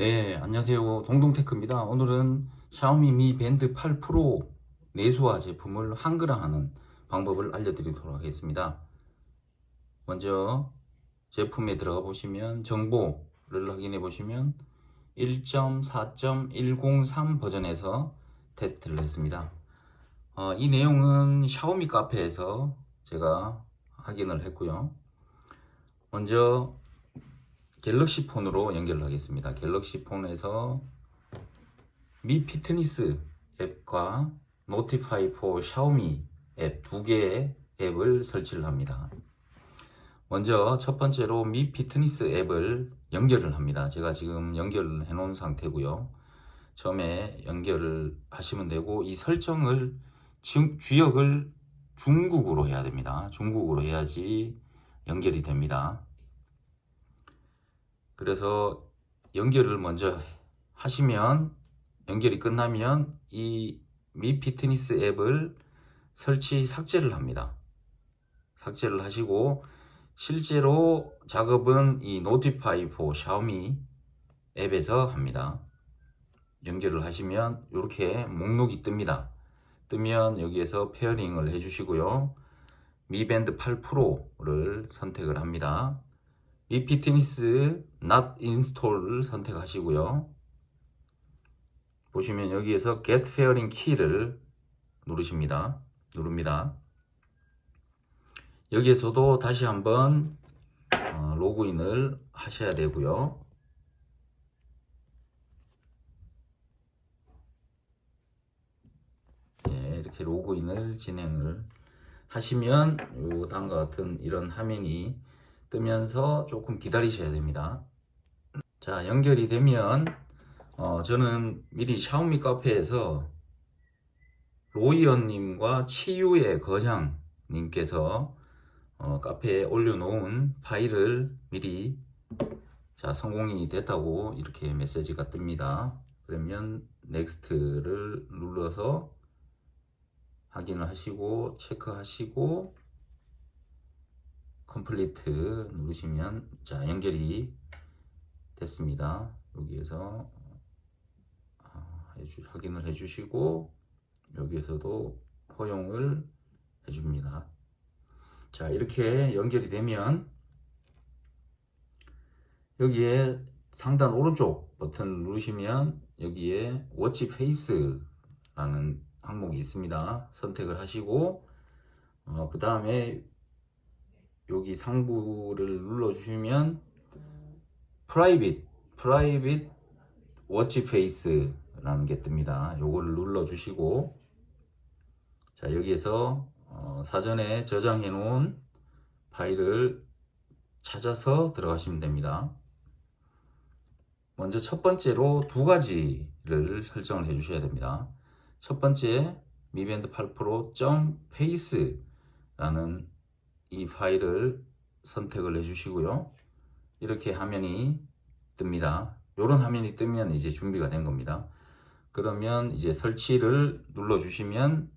네, 안녕하세요. 동동테크입니다. 오늘은 샤오미 미 밴드 8 프로 내수화 제품을 한글화하는 방법을 알려드리도록 하겠습니다. 먼저 제품에 들어가 보시면 정보를 확인해 보시면 1.4.103 버전에서 테스트를 했습니다. 이 내용은 샤오미 카페에서 제가 확인을 했고요. 먼저 갤럭시 폰으로 연결을 하겠습니다. 갤럭시 폰에서 미 피트니스 앱과 노티파이 포 샤오미 앱 두 개의 앱을 설치를 합니다. 먼저 첫 번째로 미 피트니스 앱을 연결을 합니다. 제가 지금 연결을 해 놓은 상태고요. 처음에 연결을 하시면 되고, 이 설정을 주역을 중국으로 해야 됩니다. 중국으로 해야지 연결이 됩니다. 그래서 연결을 먼저 하시면, 연결이 끝나면 이 미 피트니스 앱을 설치 삭제를 합니다. 삭제를 하시고, 실제로 작업은 이 노티파이 포 샤오미 앱에서 합니다. 연결을 하시면 이렇게 목록이 뜹니다. 뜨면 여기에서 페어링을 해주시고요. 미 밴드 8 프로를 선택을 합니다. 미 피트니스 not install을 선택하시고요. 보시면 여기에서 Get Pairing Key를 누릅니다. 여기에서도 다시 한번 로그인을 하셔야 되고요. 네, 이렇게 로그인을 진행을 하시면 다음과 같은 이런 화면이 뜨면서 조금 기다리셔야 됩니다. 자, 연결이 되면 저는 미리 샤오미 카페에서 로이언님과 치유의 거장님께서 카페에 올려놓은 파일을 미리 성공이 됐다고 이렇게 메시지가 뜹니다. 그러면 넥스트를 눌러서 확인을 하시고 체크하시고 컴플리트 누르시면 연결이 됐습니다. 여기에서 확인을 해주시고 여기에서도 허용을 해줍니다. 자, 이렇게 연결이 되면 여기에 상단 오른쪽 버튼을 누르시면 여기에 워치 페이스라는 항목이 있습니다. 선택을 하시고 그 다음에 여기 상부를 눌러주시면 프라이빗 워치 페이스라는 게 뜹니다. 요거를 눌러주시고, 자, 여기에서 사전에 저장해 놓은 파일을 찾아서 들어가시면 됩니다. 먼저 첫 번째로 두 가지를 설정을 해 주셔야 됩니다. 첫 번째, 미밴드 8 프로 .pace라는 이 파일을 선택을 해 주시고요. 이렇게 화면이 뜹니다. 이런 화면이 뜨면 이제 준비가 된 겁니다. 그러면 이제 설치를 눌러 주시면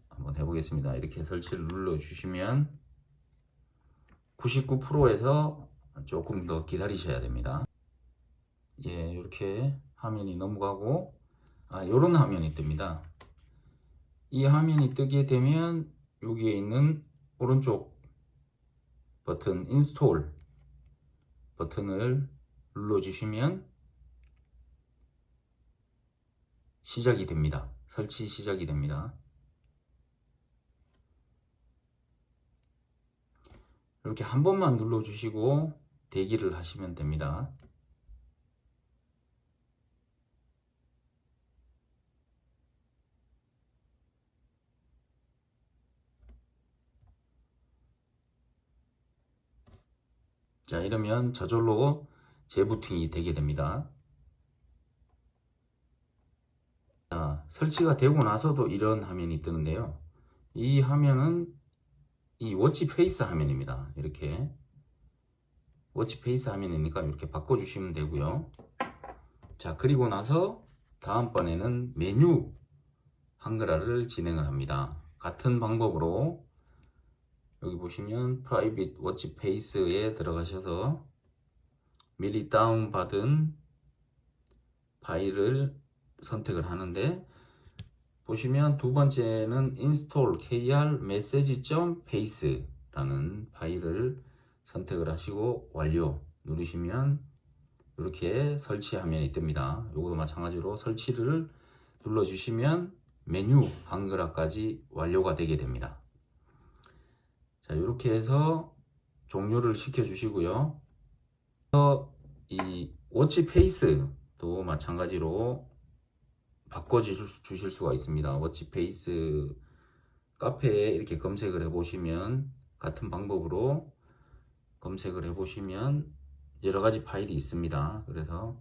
한번 해보겠습니다. 이렇게 설치를 눌러 주시면 99%에서 조금 더 기다리셔야 됩니다. 예, 이렇게 화면이 넘어가고 이런 화면이 뜹니다. 이 화면이 뜨게 되면 여기에 있는 오른쪽 버튼 인스톨 버튼을 눌러주시면 시작이 됩니다. 설치 시작이 됩니다. 이렇게 한 번만 눌러주시고 대기를 하시면 됩니다. 자, 이러면 저절로 재부팅이 되게 됩니다. 자, 설치가 되고 나서도 이런 화면이 뜨는데요. 이 화면은 이 워치 페이스 화면입니다. 이렇게 워치 페이스 화면이니까 이렇게 바꿔주시면 되고요. 자, 그리고 나서 다음번에는 메뉴 한글화를 진행을 합니다. 같은 방법으로 여기 보시면 프라이빗 워치 페이스에 들어가셔서 미리 다운받은 파일을 선택을 하는데, 보시면 두 번째는 install kr message.base 라는 파일을 선택을 하시고 완료 누르시면 이렇게 설치 화면이 뜹니다. 이것도 마찬가지로 설치를 눌러주시면 메뉴 한글화까지 완료가 되게 됩니다. 자, 이렇게 해서 종료를 시켜 주시고요. 이 워치 페이스도 마찬가지로 바꿔 주실 수가 있습니다. 워치 페이스 카페에 이렇게 검색을 해 보시면, 같은 방법으로 검색을 해 보시면 여러 가지 파일이 있습니다. 그래서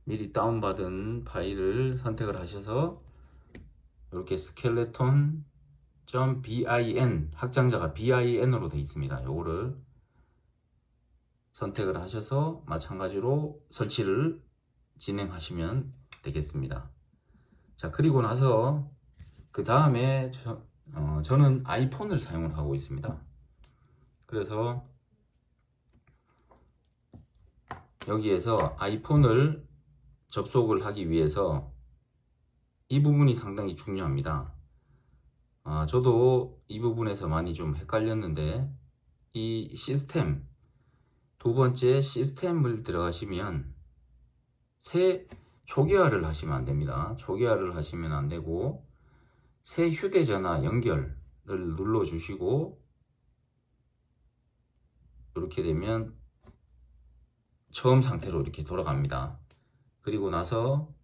미리 다운받은 파일을 선택을 하셔서 이렇게 skeleton.bin, 확장자가 bin으로 되어 있습니다. 요거를 선택을 하셔서 마찬가지로 설치를 진행하시면 되겠습니다. 자, 그리고 나서 그 다음에 저는 아이폰을 사용을 하고 있습니다. 그래서 여기에서 아이폰을 접속을 하기 위해서 이 부분이 상당히 중요합니다. 저도 이 부분에서 많이 좀 헷갈렸는데, 이 시스템, 두 번째 시스템을 들어가시면 새 초기화를 하시면 안 됩니다. 초기화를 하시면 안 되고, 새 휴대전화 연결을 눌러 주시고, 이렇게 되면 처음 상태로 이렇게 돌아갑니다. 그리고 나서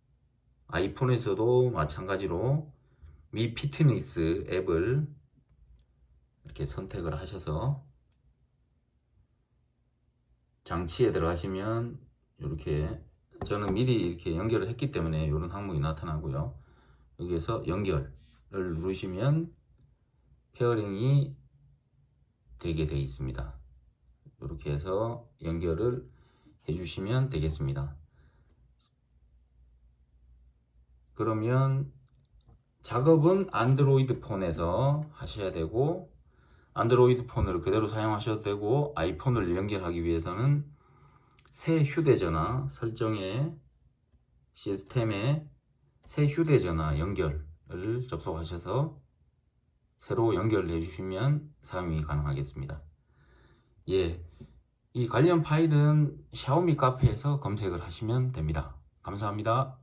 아이폰에서도 마찬가지로 미 피트니스 앱을 이렇게 선택을 하셔서 장치에 들어가시면 이렇게, 저는 미리 이렇게 연결을 했기 때문에 이런 항목이 나타나고요. 여기에서 연결을 누르시면 페어링이 되게 되어 있습니다. 이렇게 해서 연결을 해주시면 되겠습니다. 그러면 작업은 안드로이드 폰에서 하셔야 되고, 안드로이드 폰을 그대로 사용하셔도 되고, 아이폰을 연결하기 위해서는 새 휴대전화 설정에 시스템에 새 휴대전화 연결을 접속하셔서 새로 연결해 주시면 사용이 가능하겠습니다. 예, 이 관련 파일은 샤오미 카페에서 검색을 하시면 됩니다. 감사합니다.